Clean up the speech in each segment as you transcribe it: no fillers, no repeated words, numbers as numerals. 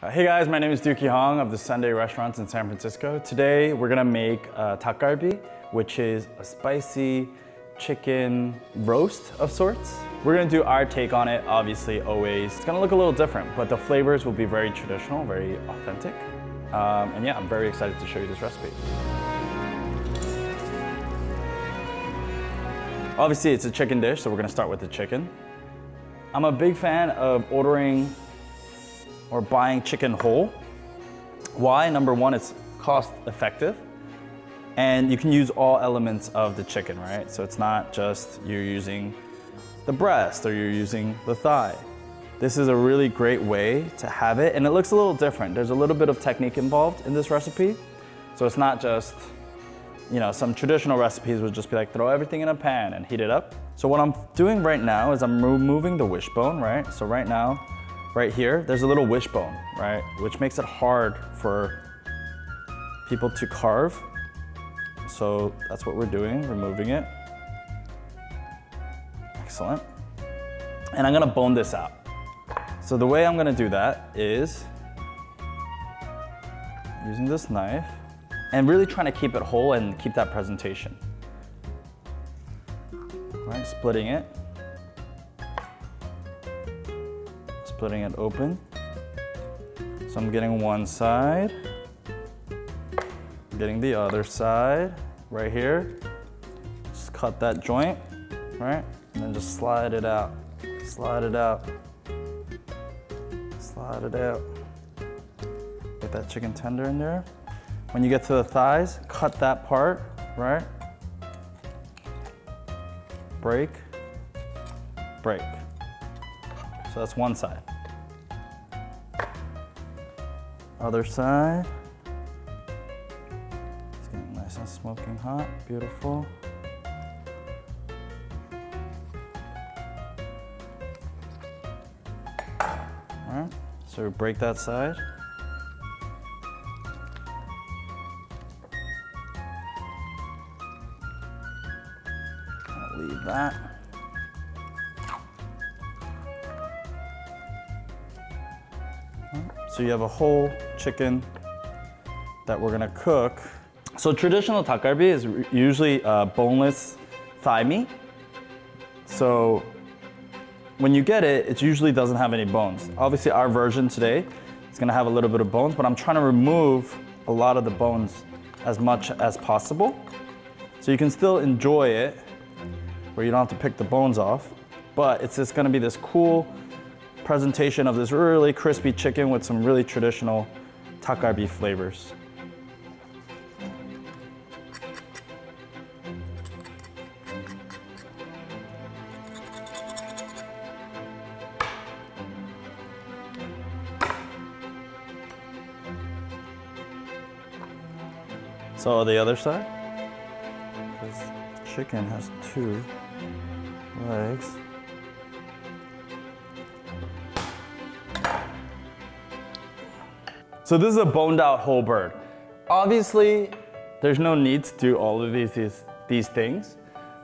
Hey guys, my name is Deuki Hong of the Sunday Restaurants in San Francisco. Today we're gonna make Dak-Galbi, which is a spicy chicken roast of sorts. We're gonna do our take on it, obviously, always. It's gonna look a little different, but the flavors will be very traditional, very authentic. And yeah, I'm very excited to show you this recipe. Obviously, it's a chicken dish, so we're gonna start with the chicken. I'm a big fan of ordering or buying chicken whole. Why? Number one, it's cost effective and you can use all elements of the chicken, right? So it's not just you're using the breast or you're using the thigh. This is a really great way to have it, and it looks a little different. There's a little bit of technique involved in this recipe. So it's not just, you know, some traditional recipes would just be like throw everything in a pan and heat it up. So what I'm doing right now is I'm removing the wishbone, right? So right now, right here, there's a little wishbone, right? Which makes it hard for people to carve. So that's what we're doing, removing it. Excellent. And I'm gonna bone this out. So the way I'm gonna do that is using this knife and really trying to keep it whole and keep that presentation. All right, splitting it. Splitting it open. So I'm getting one side, getting the other side right here. Just cut that joint, right? And then just slide it out, slide it out, slide it out. Get that chicken tender in there. When you get to the thighs, cut that part, right? Break, break. So that's one side. Other side. It's getting nice and smoking hot, beautiful. All right, so we break that side. I'll leave that. So you have a whole chicken that we're gonna cook. So traditional Dakgalbi is usually boneless thigh meat. So when you get it, it usually doesn't have any bones. Obviously our version today is gonna have a little bit of bones, but I'm trying to remove a lot of the bones as much as possible. So you can still enjoy it where you don't have to pick the bones off, but it's just gonna be this cool presentation of this really crispy chicken with some really traditional Dakgalbi flavors. So the other side, because the chicken has two legs. So this is a boned out whole bird. Obviously, there's no need to do all of these things.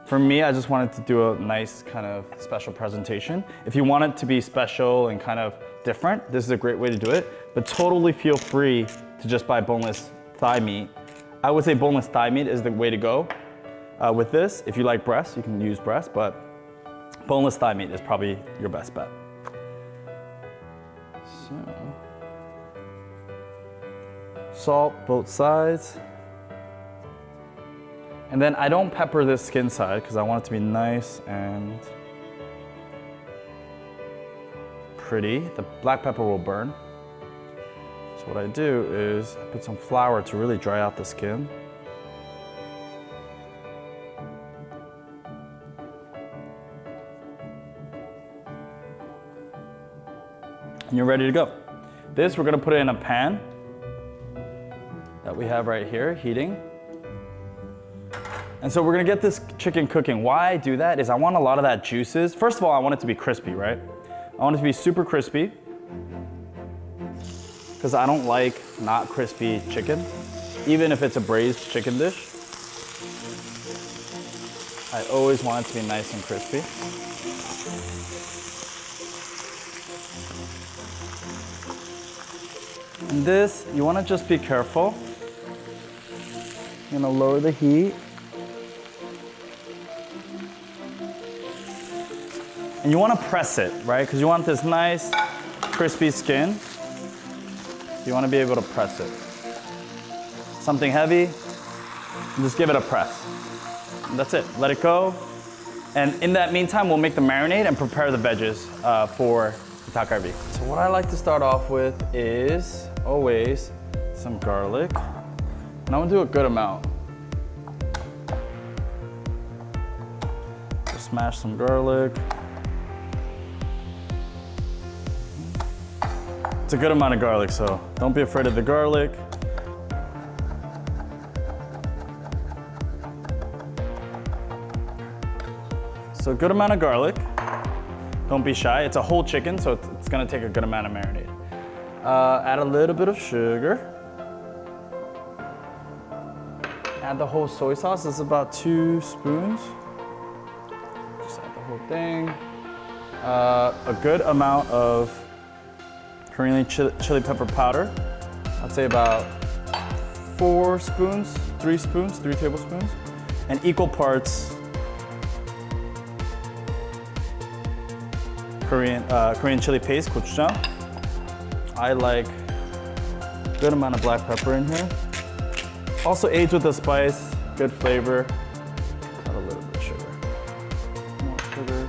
For me, I just wanted to do a nice kind of special presentation. If you want it to be special and kind of different, this is a great way to do it, but totally feel free to just buy boneless thigh meat. I would say boneless thigh meat is the way to go with this. If you like breast, you can use breast, but boneless thigh meat is probably your best bet. So. Salt both sides. And then I don't pepper this skin side because I want it to be nice and pretty. The black pepper will burn. So what I do is I put some flour to really dry out the skin. And you're ready to go. This, we're gonna put it in a pan that we have right here, heating. And so we're gonna get this chicken cooking. Why I do that is I want a lot of that juices. First of all, I want it to be crispy, right? I want it to be super crispy because I don't like not crispy chicken, even if it's a braised chicken dish. I always want it to be nice and crispy. And this, you wanna just be careful. You're gonna lower the heat. And you wanna press it, right? Because you want this nice, crispy skin. So you wanna be able to press it. Something heavy, just give it a press. And that's it, let it go. And in that meantime, we'll make the marinade and prepare the veggies for Dakgalbi. So what I like to start off with is always some garlic. And I'm gonna do a good amount. Just smash some garlic. It's a good amount of garlic, so don't be afraid of the garlic. So a good amount of garlic. Don't be shy. It's a whole chicken, so it's gonna take a good amount of marinade. Add a little bit of sugar. Add the whole soy sauce. This is about 2 spoons. Just add the whole thing. A good amount of Korean chili pepper powder. I'd say about 4 spoons, 3 tablespoons. And equal parts Korean chili paste, gochujang. I like a good amount of black pepper in here. Also aids with the spice, good flavor. Add a little bit of sugar. More sugar.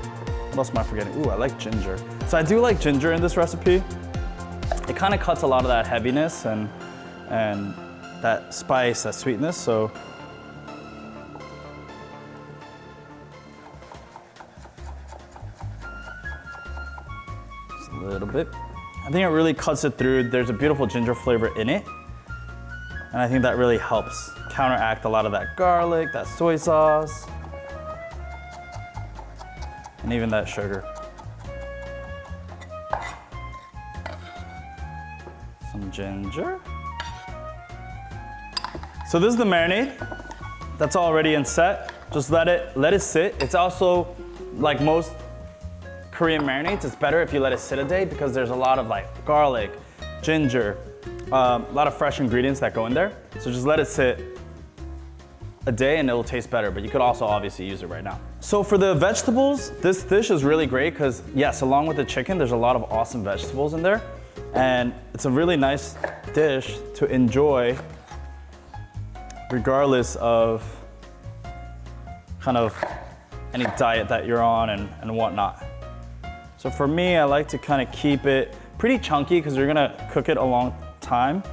What else am I forgetting? Ooh, I like ginger. So I do like ginger in this recipe. It kind of cuts a lot of that heaviness and that spice, that sweetness. So just a little bit. I think it really cuts it through. There's a beautiful ginger flavor in it. And I think that really helps counteract a lot of that garlic, that soy sauce, and even that sugar. Some ginger. So this is the marinade that's already in set. Just let it sit. It's also, like most Korean marinades, it's better if you let it sit a day because there's a lot of like garlic, ginger, a lot of fresh ingredients that go in there. So just let it sit a day and it'll taste better, but you could also obviously use it right now. So for the vegetables, this dish is really great because yes, along with the chicken, there's a lot of awesome vegetables in there. And it's a really nice dish to enjoy regardless of kind of any diet that you're on and whatnot. So for me, I like to kind of keep it pretty chunky because you're gonna cook it a long time.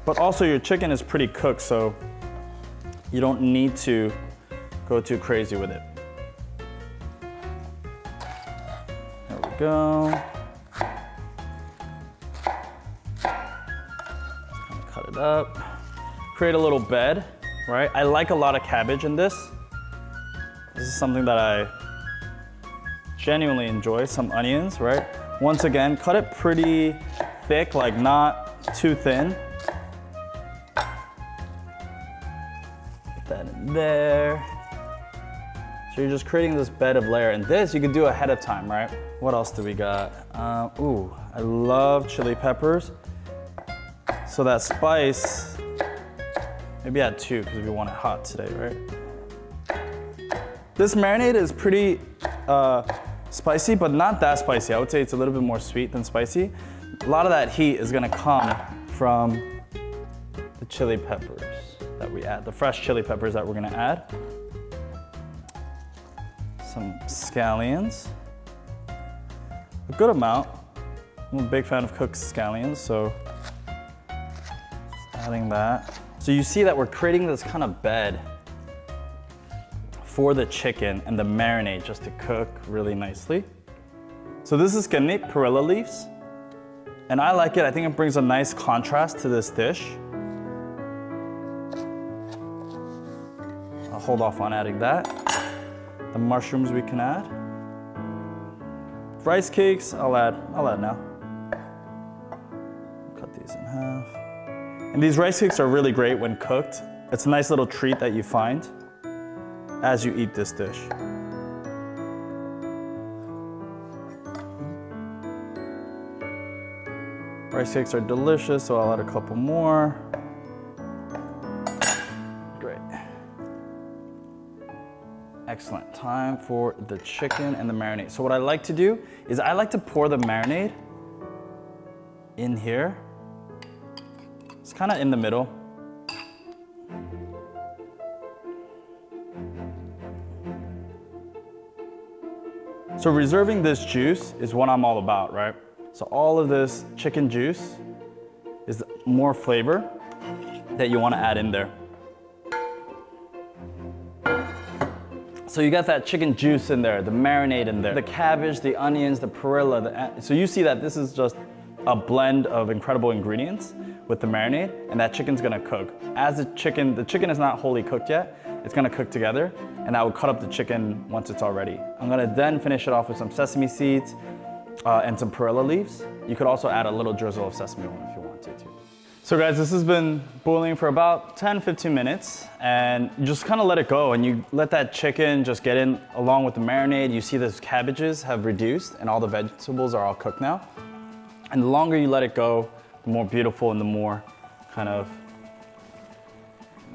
But also your chicken is pretty cooked, so you don't need to go too crazy with it. There we go. Cut it up. Create a little bed, right? I like a lot of cabbage in this. This is something that I genuinely enjoy, some onions, right? Once again, cut it pretty thick, like not too thin. Put that in there. So you're just creating this bed of layer. And this you can do ahead of time, right? What else do we got? Ooh, I love chili peppers. So that spice, maybe add 2 because we want it hot today, right? This marinade is pretty spicy, but not that spicy. I would say it's a little bit more sweet than spicy. A lot of that heat is gonna come from the chili peppers that we add, the fresh chili peppers that we're gonna add. Some scallions, a good amount. I'm a big fan of cooked scallions, so just adding that. So you see that we're creating this kind of bed for the chicken and the marinade just to cook really nicely. So this is 깻잎, perilla leaves. And I like it, I think it brings a nice contrast to this dish. I'll hold off on adding that. The mushrooms we can add. Rice cakes, I'll add now. Cut these in half. And these rice cakes are really great when cooked. It's a nice little treat that you find as you eat this dish. Rice cakes are delicious, so I'll add a couple more. Great. Excellent. Time for the chicken and the marinade. So what I like to do is I like to pour the marinade in here. It's kind of in the middle. So reserving this juice is what I'm all about, right? So all of this chicken juice is more flavor that you want to add in there. So you got that chicken juice in there, the marinade in there, the cabbage, the onions, the perilla. So you see that this is just a blend of incredible ingredients with the marinade, and that chicken's gonna cook. As the chicken is not wholly cooked yet, it's gonna cook together, and I will cut up the chicken once it's all ready. I'm gonna then finish it off with some sesame seeds and some perilla leaves. You could also add a little drizzle of sesame oil if you want to too. So guys, this has been boiling for about 10-15 minutes, and you just kind of let it go, and you let that chicken just get in along with the marinade. You see those cabbages have reduced and all the vegetables are all cooked now. And the longer you let it go, the more beautiful and the more kind of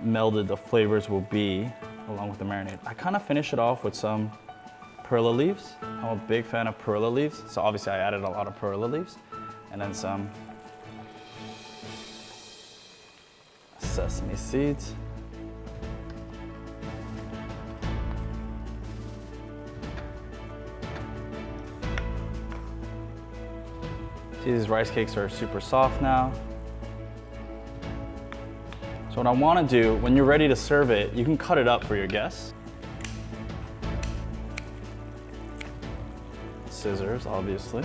melded the flavors will be along with the marinade. I kind of finish it off with some perilla leaves. I'm a big fan of perilla leaves, so obviously I added a lot of perilla leaves, and then some sesame seeds. See, these rice cakes are super soft now. So what I want to do, when you're ready to serve it, you can cut it up for your guests. Scissors, obviously.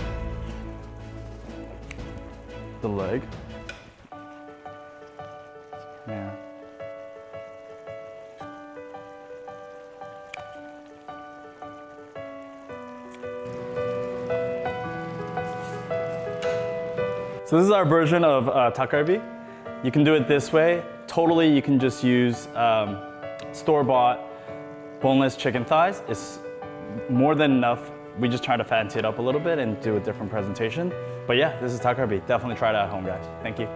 The leg. Yeah. So this is our version of Dakgalbi. You can do it this way. Totally, you can just use store-bought boneless chicken thighs. It's more than enough. We just try to fancy it up a little bit and do a different presentation. But yeah, this is Dakgalbi. Definitely try it at home, guys. Thank you.